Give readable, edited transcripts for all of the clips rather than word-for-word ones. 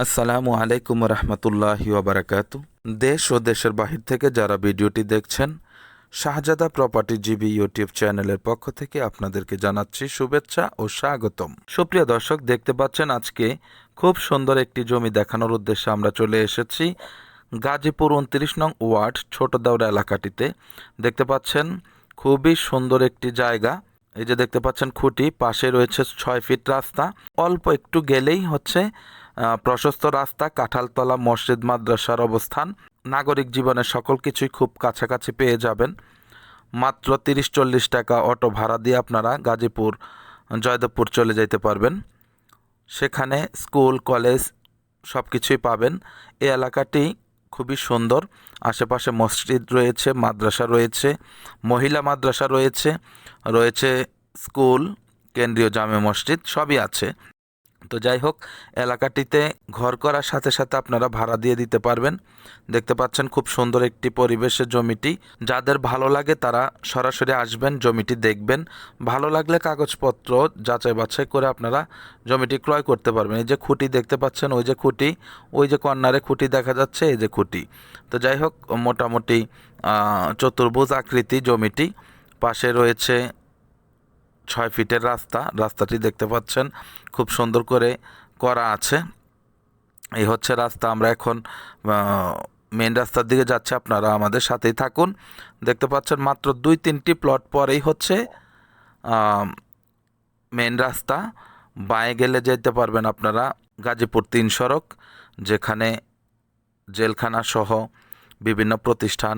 আসসালামু আলাইকুম রহমতুল্লাহি ওবরাকাতু। দেশ ও দেশের বাহির থেকে যারা ভিডিওটি দেখছেন, শাহজাদা প্রপার্টি জিবি ইউটিউব চ্যানেলের পক্ষ থেকে আপনাদেরকে জানাচ্ছি শুভেচ্ছা ও স্বাগতম। সুপ্রিয় দর্শক, দেখতে পাচ্ছেন আজকে খুব সুন্দর একটি জমি দেখানোর উদ্দেশ্যে আমরা চলে এসেছি গাজীপুর 29 নং ওয়ার্ড ছোট দেওরা এলাকাটিতে। দেখতে পাচ্ছেন খুবই সুন্দর একটি জায়গা। এই যে দেখতে পাচ্ছেন খুঁটি, পাশে রয়েছে 6 ফিট রাস্তা, অল্প একটু গেলেই হচ্ছে প্রশস্ত রাস্তা, কাঁঠালতলা মসজিদ মাদ্রাসার অবস্থান। নাগরিক জীবনের সকল কিছুই খুব কাছাকাছি পেয়ে যাবেন। মাত্র 30-40 টাকা অটো ভাড়া দিয়ে আপনারা গাজীপুর জয়দেবপুর চলে যেতে পারবেন। সেখানে স্কুল কলেজ সব কিছুই পাবেন। এই এলাকাটি খুবই সুন্দর। আশেপাশে মসজিদ রয়েছে, মাদ্রাসা রয়েছে, মহিলা মাদ্রাসা রয়েছে, রয়েছে স্কুল, কেন্দ্রীয় জামে মসজিদ, সবই আছে। তো যাই হোক, এলাকাটিতে ঘর করার সাথে সাথে আপনারা ভাড়া দিয়ে দিতে পারবেন। দেখতে পাচ্ছেন খুব সুন্দর একটি পরিবেশের জমিটি। যাদের ভালো লাগে তারা সরাসরি আসবেন, জমিটি দেখবেন। ভালো লাগলে কাগজপত্র যাচাই বাছাই করে আপনারা জমিটি ক্রয় করতে পারবেন। এই যে খুঁটি দেখতে পাচ্ছেন, ওই যে খুঁটি, ওই যে কর্নারে খুঁটি দেখা যাচ্ছে, এই যে খুঁটি। তো যাই হোক, মোটামুটি চতুর্ভুজ আকৃতি জমিটি। পাশে রয়েছে 6 ফিটের রাস্তা। রাস্তাটি দেখতে পাচ্ছেন খুব সুন্দর করে করা আছে। এই হচ্ছে রাস্তা। আমরা এখন মেন রাস্তার দিকে যাচ্ছি, আপনারা আমাদের সাথেই থাকুন। দেখতে পাচ্ছেন মাত্র 2-3টি প্লট পরেই হচ্ছে মেন রাস্তা। বাঁয়ে গেলে যেতে পারবেন আপনারা গাজীপুর 3 সড়ক, যেখানে জেলখানা সহ বিভিন্ন প্রতিষ্ঠান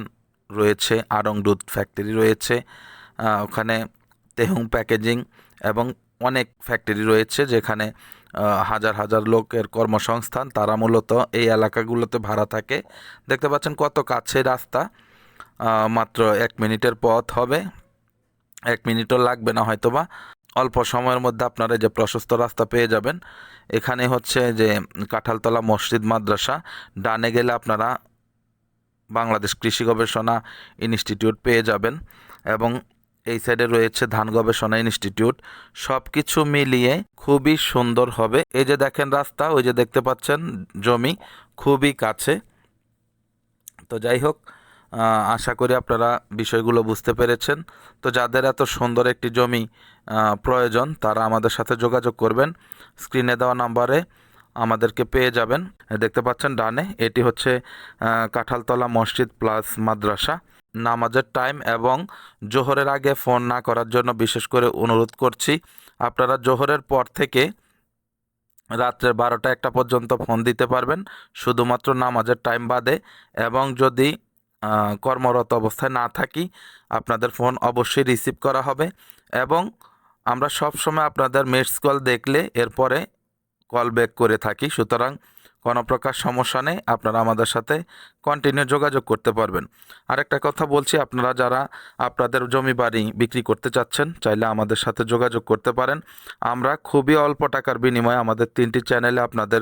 রয়েছে। আড়ং দুধ ফ্যাক্টরি রয়েছে, ওখানে তেহুং প্যাকেজিং এবং অনেক ফ্যাক্টরি রয়েছে, যেখানে হাজার হাজার লোকের কর্মসংস্থান। তারা মূলত এই এলাকাগুলোতে ভাড়া থাকে। দেখতে পাচ্ছেন কত কাছে রাস্তা, মাত্র 1 মিনিটের পথ হবে। 1 মিনিটও লাগবে না হয়তোবা। অল্প সময়ের মধ্যে আপনারা যে প্রশস্ত রাস্তা পেয়ে যাবেন। এখানে হচ্ছে যে কাঁঠালতলা মসজিদ মাদ্রাসা। ডানে গেলে আপনারা বাংলাদেশ কৃষি গবেষণা ইনস্টিটিউট পেয়ে যাবেন, এবং এই সাইডে রয়েছে ধান গবেষণা ইনস্টিটিউট। সব কিছু মিলিয়ে খুবই সুন্দর হবে। এই যে দেখেন রাস্তা, ওই যে দেখতে পাচ্ছেন জমি, খুবই কাছে। তো যাই হোক, আশা করি আপনারা বিষয়গুলো বুঝতে পেরেছেন। তো যাদের এত সুন্দর একটি জমি প্রয়োজন, তারা আমাদের সাথে যোগাযোগ করবেন। স্ক্রিনে দেওয়া নাম্বারে আমাদেরকে পেয়ে যাবেন। দেখতে পাচ্ছেন ডানে, এটি হচ্ছে কাঁঠালতলা মসজিদ প্লাস মাদ্রাসা। নামাজের টাইম এবং জোহরের আগে ফোন না করার জন্য বিশেষ করে অনুরোধ করছি। আপনারা জোহরের পর থেকে রাত্রে 12টা-1টা পর্যন্ত ফোন দিতে পারবেন, শুধুমাত্র নামাজের টাইম বাদে। এবং যদি কর্মরত অবস্থায় না থাকি, আপনাদের ফোন অবশ্যই রিসিভ করা হবে। এবং আমরা সব সময় আপনাদের মিসড কল দেখলে এরপরে কল ব্যাক করে থাকি। সুতরাং কোনো প্রকার সমস্যা নেই, আপনারা আমাদের সাথে কন্টিনিউ যোগাযোগ করতে পারবেন। আরেকটা কথা বলছি, আপনারা যারা আপনাদের জমি বাড়ি বিক্রি করতে চাচ্ছেন, চাইলে আমাদের সাথে যোগাযোগ করতে পারেন। আমরা খুবই অল্প টাকার বিনিময়ে আমাদের 3টি চ্যানেলে আপনাদের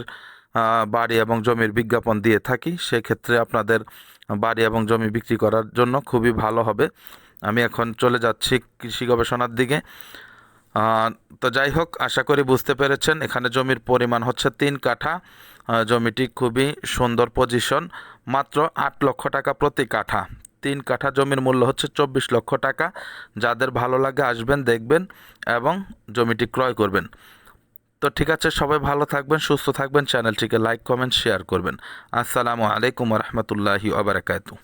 বাড়ি এবং জমির বিজ্ঞাপন দিয়ে থাকি। সেক্ষেত্রে আপনাদের বাড়ি এবং জমি বিক্রি করার জন্য খুবই ভালো হবে। আমি এখন চলে যাচ্ছি কৃষি গবেষণার দিকে। তো যাই হোক, আশা করি বুঝতে পেরেছেন। এখানে জমির পরিমাণ হচ্ছে 3 কাঠা। জমিটি খুবই সুন্দর পজিশন। মাত্র 8 লক্ষ টাকা প্রতি কাঠা। 3 কাঠা জমির মূল্য হচ্ছে 24 লক্ষ টাকা। যাদের ভালো লাগে আসবেন, দেখবেন এবং জমিটি ক্রয় করবেন। তো ঠিক আছে, সবাই ভালো থাকবেন, সুস্থ থাকবেন। চ্যানেলটিকে লাইক, কমেন্ট, শেয়ার করবেন। আসসালামু আলাইকুম রহমতুল্লাহি ওয়া বারাকাতুহু।